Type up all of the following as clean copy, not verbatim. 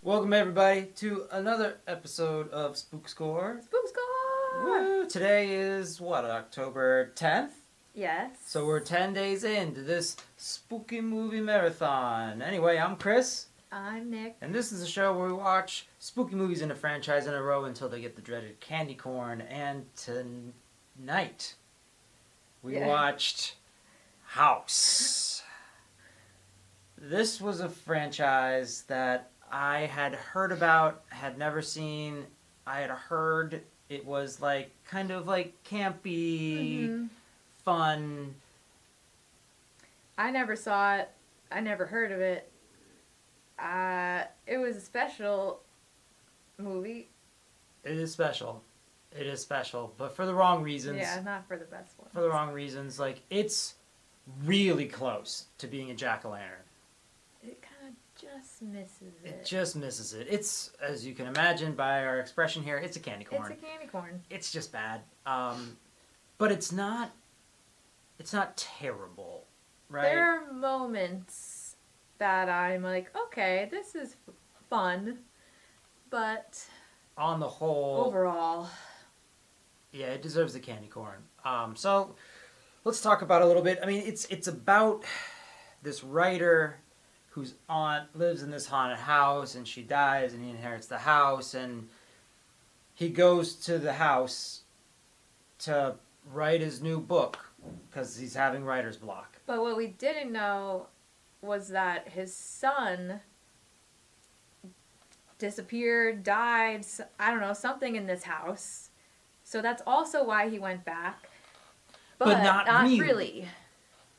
Welcome everybody to another episode of Spook Score. Spook Score! Woo! Today is October 10th? Yes. So we're 10 days into this spooky movie marathon. Anyway, I'm Chris. I'm Nick. And this is a show where we watch spooky movies in a franchise in a row until they get the dreaded candy corn. And tonight, we watched House. This was a franchise that I had heard about, had never seen. I had heard it was like kind of like campy, fun. I never saw it. I never heard of it. It was a special movie. It is special. It is special, but for the wrong reasons. Yeah, not for the best ones. For the wrong reasons. Like, it's really close to being a jack-o'-lantern. It kind of just misses it. It just misses it. It's, as you can imagine by our expression here, it's a candy corn. It's a candy corn. It's just bad. But it's not terrible, right? There are moments that I'm like, okay, this is fun, but on the whole, overall, yeah, it deserves the candy corn. So let's talk about it a little bit. I mean, it's about this writer whose aunt lives in this haunted house, and she dies, and he inherits the house, and he goes to the house to write his new book because he's having writer's block. But what we didn't know was that his son disappeared, died, I don't know, something in this house. So that's also why he went back. But not really.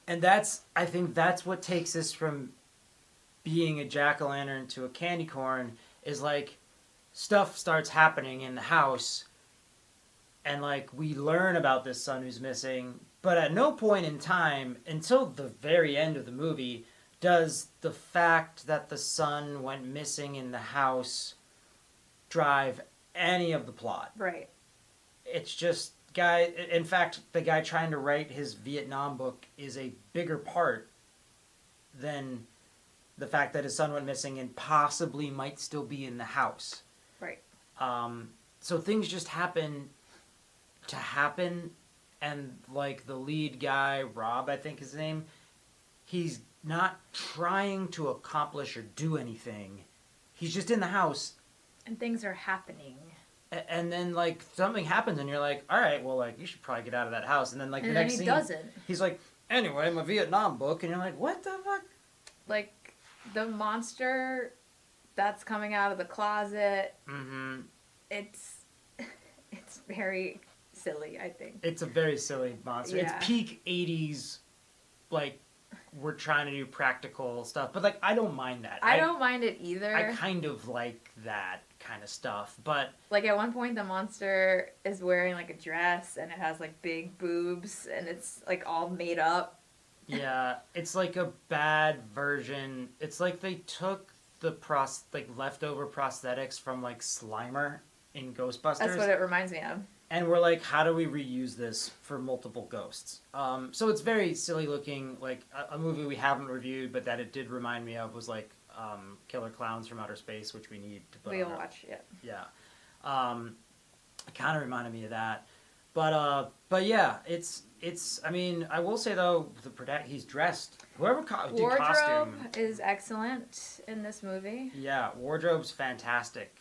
And I think that's what takes us from being a jack-o'-lantern to a candy corn, is like stuff starts happening in the house, and like we learn about this son who's missing, but at no point in time until the very end of the movie does the fact that the son went missing in the house drive any of the plot. Right. It's just in fact, the guy trying to write his Vietnam book is a bigger part than the fact that his son went missing and possibly might still be in the house. Right. So things just happen to happen, and like the lead guy, Rob, I think his name, he's not trying to accomplish or do anything. He's just in the house. And things are happening. And then like something happens and you're like, all right, well, like you should probably get out of that house. And then like the next scene, doesn't. He's like, anyway, my Vietnam book. And you're like, what the fuck? Like the monster that's coming out of the closet. Mm-hmm. It's very silly, I think. It's a very silly monster. Yeah. It's peak 80s, like, we're trying to do practical stuff. But, like, I don't mind that. I don't mind it either. I kind of like that kind of stuff. But, like, at one point, the monster is wearing, like, a dress, and it has, like, big boobs, and it's, like, all made up. Yeah, it's, like, a bad version. It's like they took the, leftover prosthetics from, like, Slimer in Ghostbusters. That's what it reminds me of. And we're like, how do we reuse this for multiple ghosts? So it's very silly looking. Like a movie we haven't reviewed, but that it did remind me of was like Killer Clowns from Outer Space, which we need to put We'll on watch it. Yeah. It kind of reminded me of that. But yeah, it's. I mean, I will say though, he's dressed. Whoever did Wardrobe costume is excellent in this movie. Yeah, wardrobe's fantastic.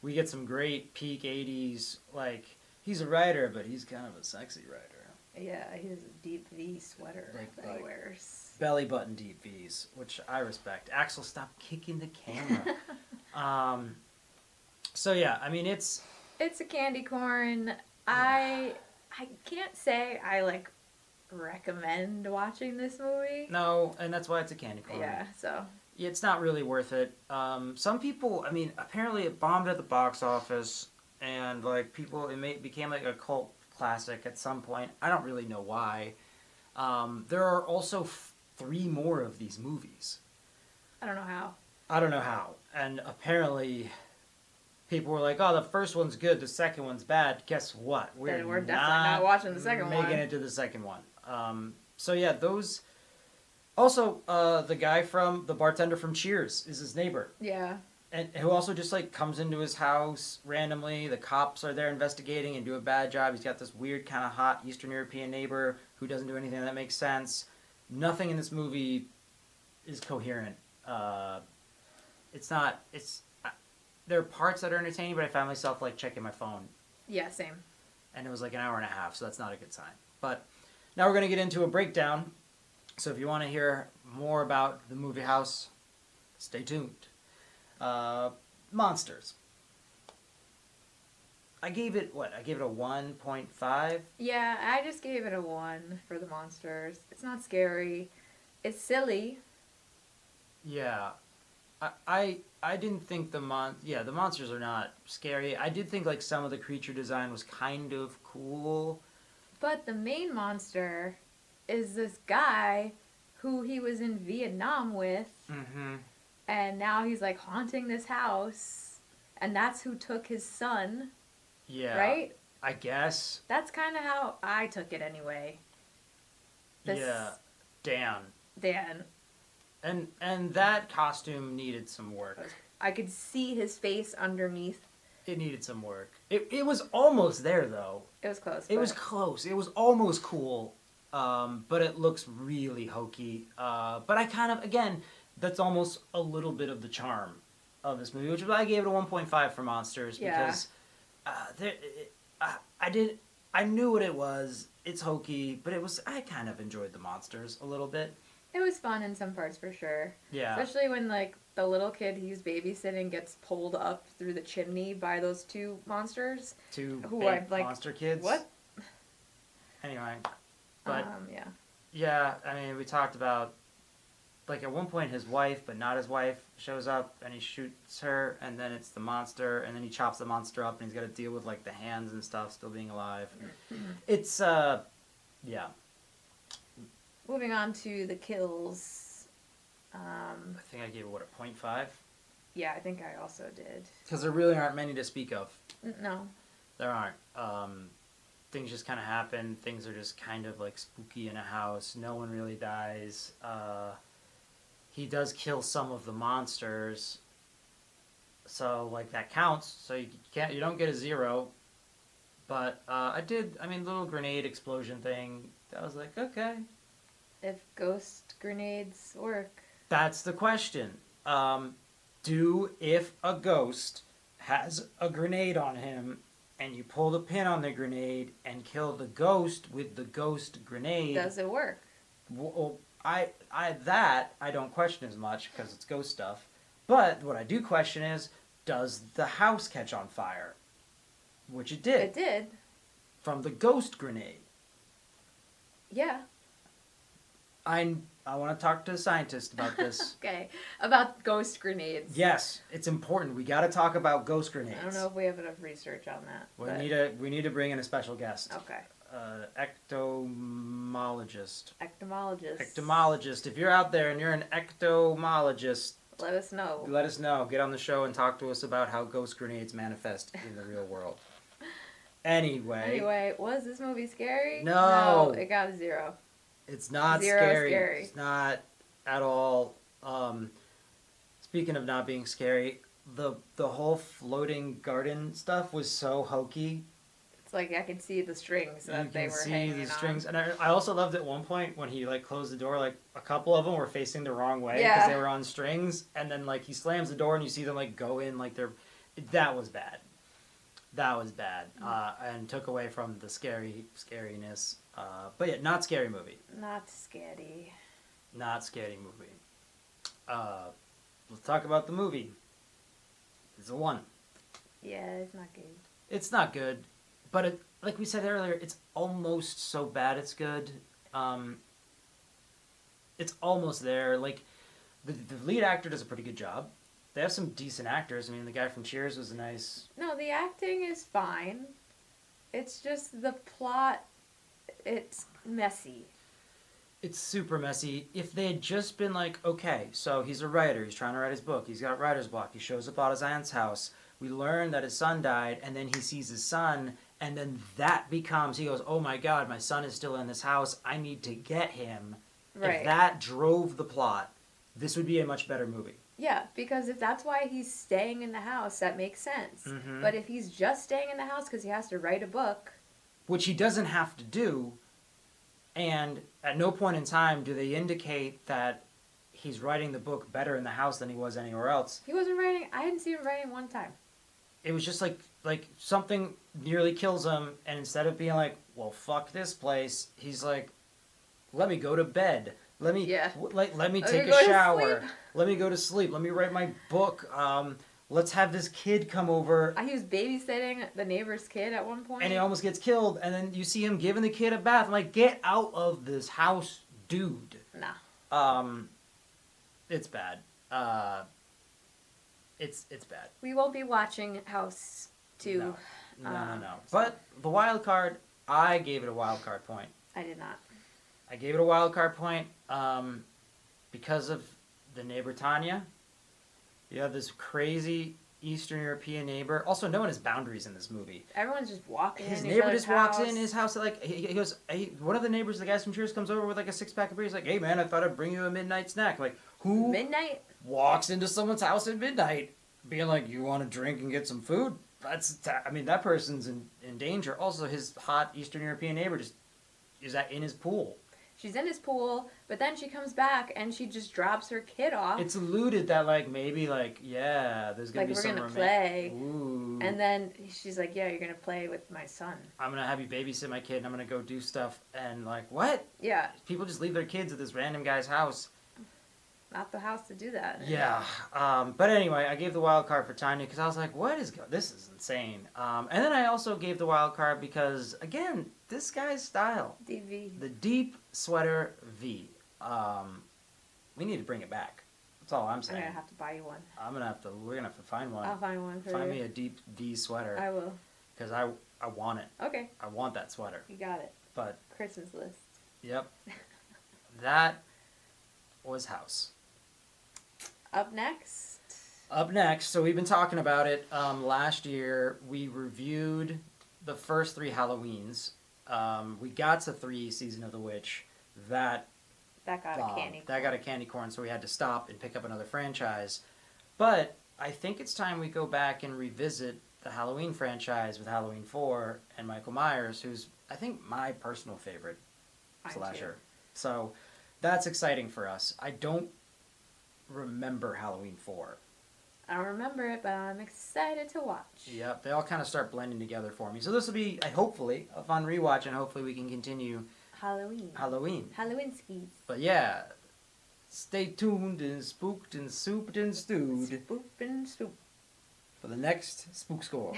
We get some great peak 80s, like, he's a writer, but he's kind of a sexy writer. Yeah, he has a deep V sweater that he wears. Belly button deep Vs, which I respect. Axel, stop kicking the camera. So yeah, I mean, it's a candy corn. I can't say I, like, recommend watching this movie. No, and that's why it's a candy corn. Yeah, so... It's not really worth it. Some people, I mean, apparently it bombed at the box office, and like it became like a cult classic at some point. I don't really know why. There are also 3 more of these movies. I don't know how. And apparently, people were like, "Oh, the first one's good, the second one's bad." Guess what? We're definitely not watching the second one. Making it to the second one. So yeah, those Also, the guy the bartender from Cheers is his neighbor. Yeah. And who also just like comes into his house randomly. The cops are there investigating and do a bad job. He's got this weird kind of hot Eastern European neighbor who doesn't do anything that makes sense. Nothing in this movie is coherent. It's not. There are parts that are entertaining, but I found myself like checking my phone, Yeah, same. and it was like an hour and a half, so that's not a good sign. But now we're gonna get into a breakdown. So if you want to hear more about the movie House, stay tuned. Monsters. I gave it what? I gave it a 1.5. Yeah, I just gave it a 1 for the monsters. It's not scary. It's silly. Yeah, I didn't think the monsters are not scary. I did think like some of the creature design was kind of cool. But the main monster is this guy who he was in Vietnam with. Mm-hmm. And now he's like haunting this house. And that's who took his son. Yeah. Right? I guess. That's kind of how I took it anyway. Yeah. Dan. And that costume needed some work. I could see his face underneath. It needed some work. It was almost there though. It was close. It was close. It was almost cool. But it looks really hokey. But I kind of, again, that's almost a little bit of the charm of this movie, which is why I gave it a 1.5 for Monsters, because I knew what it was. It's hokey, but I kind of enjoyed the monsters a little bit. It was fun in some parts for sure. Yeah. Especially when like the little kid he's babysitting gets pulled up through the chimney by those two monsters. Two who big are like monster kids. What? Anyway, but yeah. Yeah, I mean, we talked about like at one point his wife, but not his wife, shows up and he shoots her, and then it's the monster, and then he chops the monster up, and he's got to deal with like the hands and stuff still being alive. It's yeah. Moving on to the kills. I think I gave it what, a 0.5? Yeah, I think I also did. Because there really aren't many to speak of. No. There aren't. Things just kind of happen. Things are just kind of like spooky in a house. No one really dies. He does kill some of the monsters, so like that counts. So you don't get a 0. But little grenade explosion thing. I was like, okay. If ghost grenades work. That's the question. If a ghost has a grenade on him, and you pull the pin on the grenade and kill the ghost with the ghost grenade, does it work? Well, I don't question as much because it's ghost stuff. But what I do question is, does the house catch on fire? Which it did. It did. From the ghost grenade. Yeah. I want to talk to a scientist about this. Okay. About ghost grenades. Yes, it's important. We got to talk about ghost grenades. I don't know if we have enough research on that. We need to bring in a special guest. Okay. Ectomologist. Ectomologist. If you're out there and you're an ectomologist, let us know. Let us know. Get on the show and talk to us about how ghost grenades manifest in the real world. Anyway, was this movie scary? No. No, it got a 0. It's not scary. It's not at all. Speaking of not being scary, the whole floating garden stuff was so hokey. It's like I could see the strings that they were hanging on. You can see the strings. And I also loved at one point when he like closed the door, like a couple of them were facing the wrong way because they were on strings, and then like he slams the door and you see them like go in like they're. That was bad. And took away from the scariness. But yeah, not scary movie. Not scary. Not scary movie. Let's talk about the movie. It's a 1. Yeah, it's not good. It's not good, but like we said earlier, it's almost so bad it's good. It's almost there. Like the lead actor does a pretty good job. They have some decent actors. I mean, the guy from Cheers was nice. No, the acting is fine. It's just the plot. It's messy. It's super messy. If they had just been like, okay, so he's a writer, he's trying to write his book, he's got writer's block, he shows up at his aunt's house, we learn that his son died, and then he sees his son, and then that becomes, he goes, oh my god, my son is still in this house, I need to get him. Right. If that drove the plot, this would be a much better movie. Yeah, because if that's why he's staying in the house, that makes sense. Mm-hmm. But if he's just staying in the house because he has to write a book, which he doesn't have to do, and at no point in time do they indicate that he's writing the book better in the house than he was anywhere else. he wasn't writing. I didn't see him writing one time. It was just like something nearly kills him, and instead of being like, well, fuck this place, he's like, let me go to bed. Let me let me take a shower. Let me go to sleep. Let me write my book. Let's have this kid come over. He was babysitting the neighbor's kid at one point. And he almost gets killed, and then you see him giving the kid a bath. I'm like, get out of this house, dude. Nah. It's bad. It's bad. We will be watching House 2. No. But the wild card, I gave it a wild card point. I did not. I gave it a wild card point because of the neighbor Tanya. You have this crazy Eastern European neighbor. Also, no one has boundaries in this movie. Everyone's just walking. His in neighbor just house. walks in his house. Like he goes, one of the neighbors, the guy from Cheers, comes over with like a 6-pack of beer. He's like, "Hey man, I thought I'd bring you a midnight snack." Like who midnight walks into someone's house at midnight, being like, "You want to drink and get some food?" That person's in danger. Also, his hot Eastern European neighbor just is in his pool. She's in his pool, but then she comes back and she just drops her kid off. It's alluded that maybe there's gonna be some we're gonna play. Ooh. And then she's like, "Yeah, you're gonna play with my son. I'm gonna have you babysit my kid, and I'm gonna go do stuff." And what? Yeah. People just leave their kids at this random guy's house. Not the house to do that. Yeah. But anyway, I gave the wild card for Tanya because I was like, this is insane. And then I also gave the wild card because, again, this guy's style. DV. The deep sweater V. We need to bring it back. That's all I'm saying. I'm gonna have to buy you one. We're gonna have to find one. I'll find one for Find you. me a deep V sweater. I will. Because I want it. Okay. I want that sweater. You got it. But Christmas list. Yep. That was House. Up next, so we've been talking about it. Last year, we reviewed the first 3 Halloweens. We got to 3 Season of the Witch. That got a candy corn. That got a candy corn, so we had to stop and pick up another franchise. But I think it's time we go back and revisit the Halloween franchise with Halloween 4 and Michael Myers, who's, I think, my personal favorite slasher. So that's exciting for us. I don't remember Halloween 4. I don't remember it, but I'm excited to watch. Yep, they all kind of start blending together for me. So this will be, hopefully, a fun rewatch, and hopefully we can continue Halloween. Halloween skis. But yeah, stay tuned and spooked and souped and stewed Spooked and stooped. for the next Spook Score.